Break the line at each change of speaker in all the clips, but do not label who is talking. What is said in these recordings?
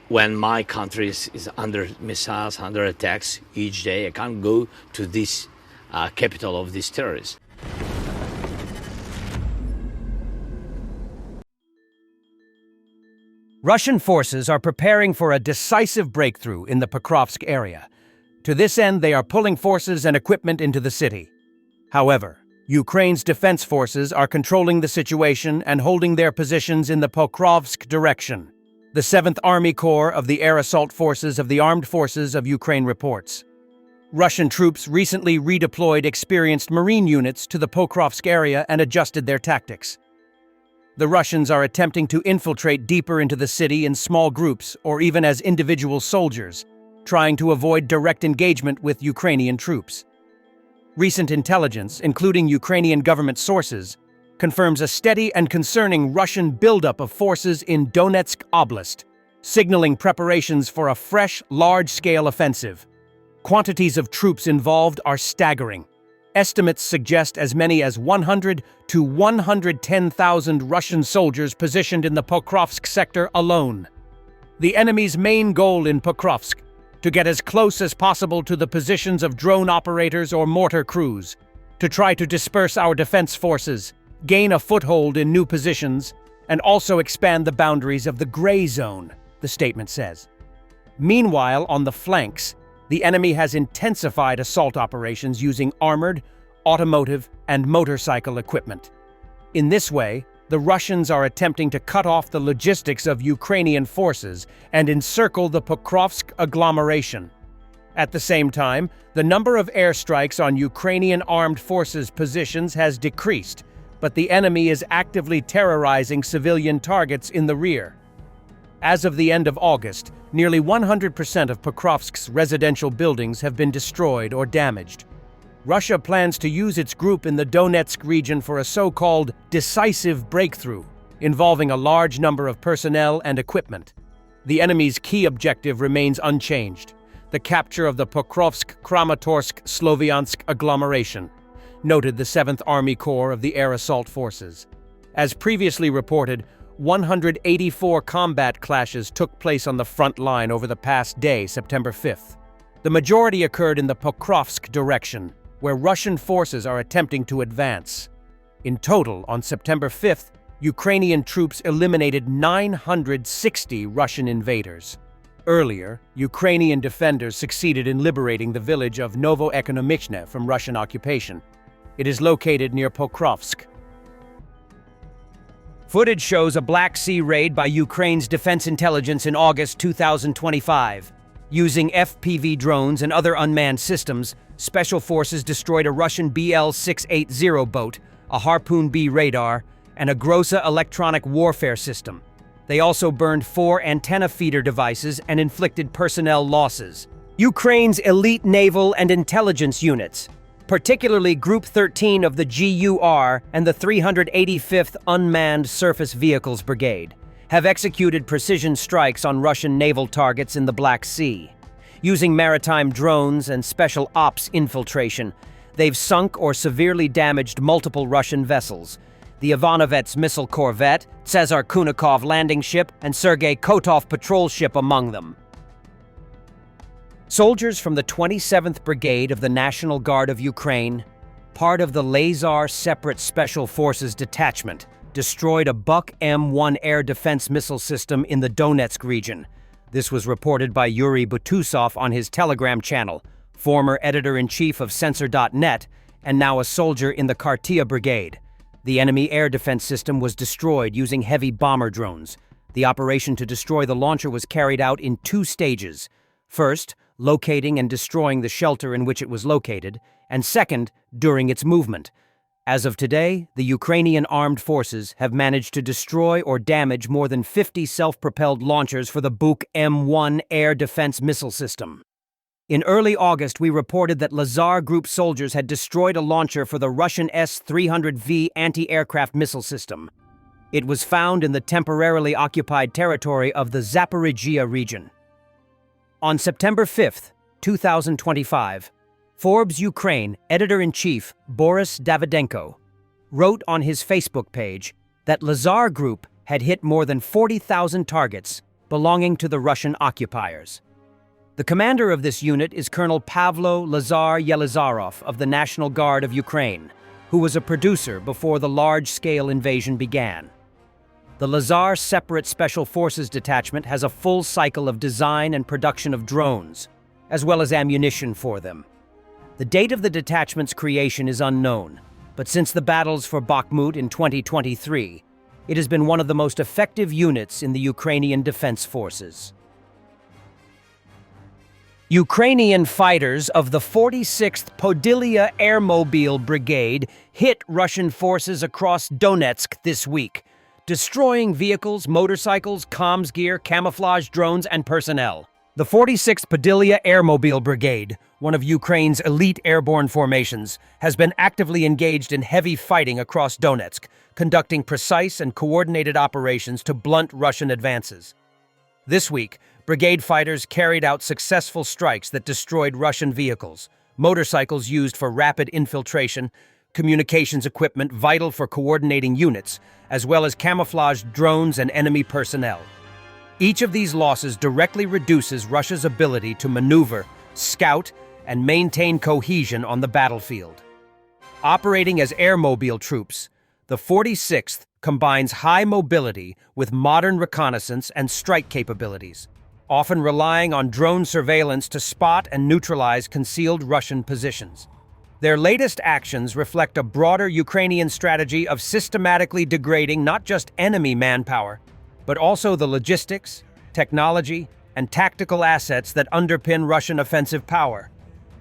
when my country is under missiles, under attacks each day, I can't go to this capital of these terrorists.
Russian forces are preparing for a decisive breakthrough in the Pokrovsk area. To this end, they are pulling forces and equipment into the city. However, Ukraine's defense forces are controlling the situation and holding their positions in the Pokrovsk direction. The 7th Army Corps of the Air Assault Forces of the Armed Forces of Ukraine reports. Russian troops recently redeployed experienced Marine units to the Pokrovsk area and adjusted their tactics. The Russians are attempting to infiltrate deeper into the city in small groups or even as individual soldiers, trying to avoid direct engagement with Ukrainian troops. Recent intelligence, including Ukrainian government sources, confirms a steady and concerning Russian buildup of forces in Donetsk Oblast, signaling preparations for a fresh, large-scale offensive. Quantities of troops involved are staggering. Estimates suggest as many as 100 to 110,000 Russian soldiers positioned in the Pokrovsk sector alone. The enemy's main goal in Pokrovsk: to get as close as possible to the positions of drone operators or mortar crews, to try to disperse our defense forces, gain a foothold in new positions, and also expand the boundaries of the gray zone, the statement says. Meanwhile, on the flanks, the enemy has intensified assault operations using armored, automotive, and motorcycle equipment. In this way, the Russians are attempting to cut off the logistics of Ukrainian forces and encircle the Pokrovsk agglomeration. At the same time, the number of airstrikes on Ukrainian armed forces positions has decreased, but the enemy is actively terrorizing civilian targets in the rear. As of the end of August, nearly 100% of Pokrovsk's residential buildings have been destroyed or damaged. Russia plans to use its group in the Donetsk region for a so-called decisive breakthrough, involving a large number of personnel and equipment. The enemy's key objective remains unchanged: the capture of the Pokrovsk-Kramatorsk-Sloviansk agglomeration, noted the 7th Army Corps of the Air Assault Forces. As previously reported, 184 combat clashes took place on the front line over the past day, September 5th. The majority occurred in the Pokrovsk direction, where Russian forces are attempting to advance. In total, on September 5th, Ukrainian troops eliminated 960 Russian invaders. Earlier, Ukrainian defenders succeeded in liberating the village of Novoekonomichne from Russian occupation. It is located near Pokrovsk. Footage shows a Black Sea raid by Ukraine's defense intelligence in August 2025. Using FPV drones and other unmanned systems, special forces destroyed a Russian BL-680 boat, a Harpoon B radar, and a Groza electronic warfare system. They also burned 4 antenna feeder devices and inflicted personnel losses. Ukraine's elite naval and intelligence units, particularly Group 13 of the GUR and the 385th Unmanned Surface Vehicles Brigade, have executed precision strikes on Russian naval targets in the Black Sea. Using maritime drones and special ops infiltration, they've sunk or severely damaged multiple Russian vessels: the Ivanovets missile corvette, Tsezar Kunikov landing ship, and Sergei Kotov patrol ship among them. Soldiers from the 27th Brigade of the National Guard of Ukraine, part of the Lazar Separate Special Forces Detachment, destroyed a Buk M1 air defense missile system in the Donetsk region. This was reported by Yuri Butusov on his Telegram channel, former editor-in-chief of Censor.net and now a soldier in the Khartia Brigade. The enemy air defense system was destroyed using heavy bomber drones. The operation to destroy the launcher was carried out in 2 stages. First, locating and destroying the shelter in which it was located, and second, during its movement. As of today, the Ukrainian armed forces have managed to destroy or damage more than 50 self-propelled launchers for the Buk M1 air defense missile system. In early August, we reported that Lazar Group soldiers had destroyed a launcher for the Russian S-300V anti-aircraft missile system. It was found in the temporarily occupied territory of the Zaporizhia region. On September 5th, 2025, Forbes Ukraine editor-in-chief Boris Davydenko wrote on his Facebook page that Lazar Group had hit more than 40,000 targets belonging to the Russian occupiers. The commander of this unit is Colonel Pavlo Lazar Yelizarov of the National Guard of Ukraine, who was a producer before the large-scale invasion began. The Lazar Separate Special Forces Detachment has a full cycle of design and production of drones, as well as ammunition for them. The date of the detachment's creation is unknown, but since the battles for Bakhmut in 2023, it has been one of the most effective units in the Ukrainian Defense Forces. Ukrainian fighters of the 46th Podillia Airmobile Brigade hit Russian forces across Donetsk this week, destroying vehicles, motorcycles, comms gear, camouflage drones, and personnel. The 46th Podillia Airmobile Brigade, one of Ukraine's elite airborne formations, has been actively engaged in heavy fighting across Donetsk, conducting precise and coordinated operations to blunt Russian advances. This week, brigade fighters carried out successful strikes that destroyed Russian vehicles, motorcycles used for rapid infiltration, communications equipment vital for coordinating units, as well as camouflaged drones and enemy personnel. Each of these losses directly reduces Russia's ability to maneuver, scout, and maintain cohesion on the battlefield. Operating as airmobile troops, the 46th combines high mobility with modern reconnaissance and strike capabilities, often relying on drone surveillance to spot and neutralize concealed Russian positions. Their latest actions reflect a broader Ukrainian strategy of systematically degrading not just enemy manpower, but also the logistics, technology, and tactical assets that underpin Russian offensive power.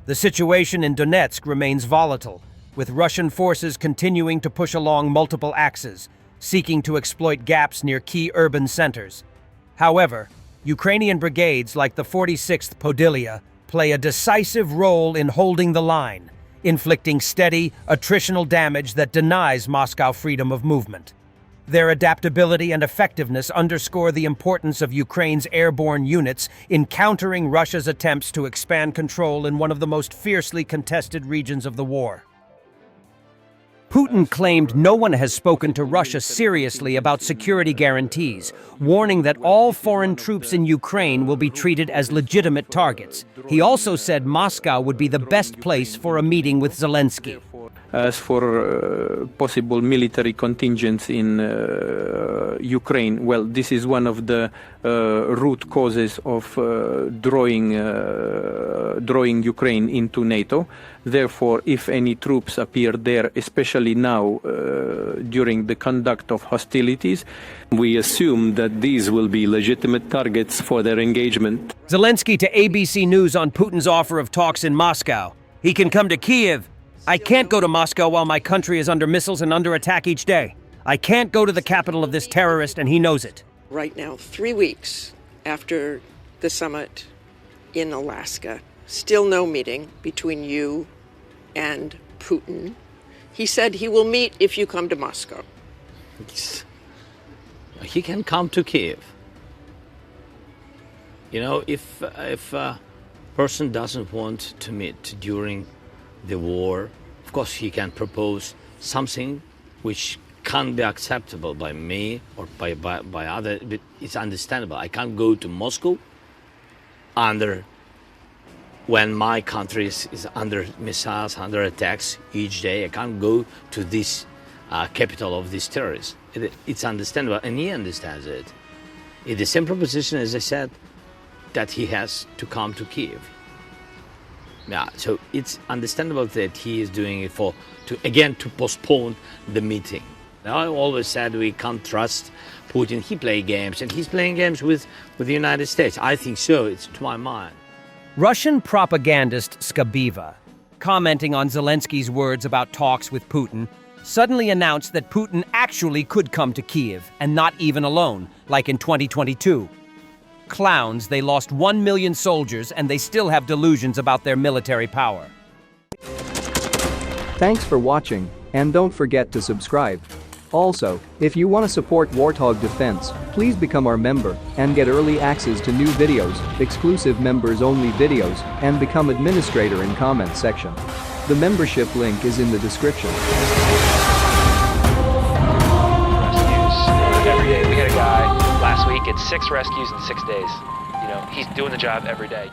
The situation in Donetsk remains volatile, with Russian forces continuing to push along multiple axes, seeking to exploit gaps near key urban centers. However, Ukrainian brigades like the 46th Podillia play a decisive role in holding the line, inflicting steady, attritional damage that denies Moscow freedom of movement. Their adaptability and effectiveness underscore the importance of Ukraine's airborne units in countering Russia's attempts to expand control in one of the most fiercely contested regions of the war. Putin claimed no one has spoken to Russia seriously about security guarantees, warning that all foreign troops in Ukraine will be treated as legitimate targets. He also said Moscow would be the best place for a meeting with Zelensky.
As for possible military contingents in Ukraine, well, this is one of the root causes of drawing Ukraine into NATO. Therefore, if any troops appear there, especially now during the conduct of hostilities,
we assume that these will be legitimate targets for their engagement.
Zelensky to ABC News on Putin's offer of talks in Moscow. He can come to Kiev. I can't go to Moscow while my country is under missiles and under attack each day. I can't go to the capital of this terrorist, and he knows it.
Right now, 3 weeks after the summit in Alaska, still no meeting between you and Putin. He said he will meet if you come to Moscow.
He can come to Kiev. You know, if a person doesn't want to meet during the war, of course he can propose something which can't be acceptable by me or by others, but it's understandable. I can't go to Moscow when my country is under missiles, under attacks each day. I can't go to this capital of this terrorist. It's understandable, and he understands it. It's the same proposition, as I said, that he has to come to Kiev. Yeah, so it's understandable that he is doing it to postpone the meeting. I always said we can't trust Putin. He plays games, and he's playing games with the United States. I think so, it's to my mind.
Russian propagandist Skabiva, commenting on Zelensky's words about talks with Putin, suddenly announced that Putin actually could come to Kiev, and not even alone, like in 2022. Clowns, they lost 1 million soldiers, and they still have delusions about their military power.
Thanks for watching, and don't forget to subscribe. Also, if you want to support Warthog Defense, please become our member and get early access to new videos, exclusive members-only videos, and become administrator in comments section. The membership link is in the description.
Every day. We had a guy last week gets 6 rescues in 6 days. You know, he's doing the job every day.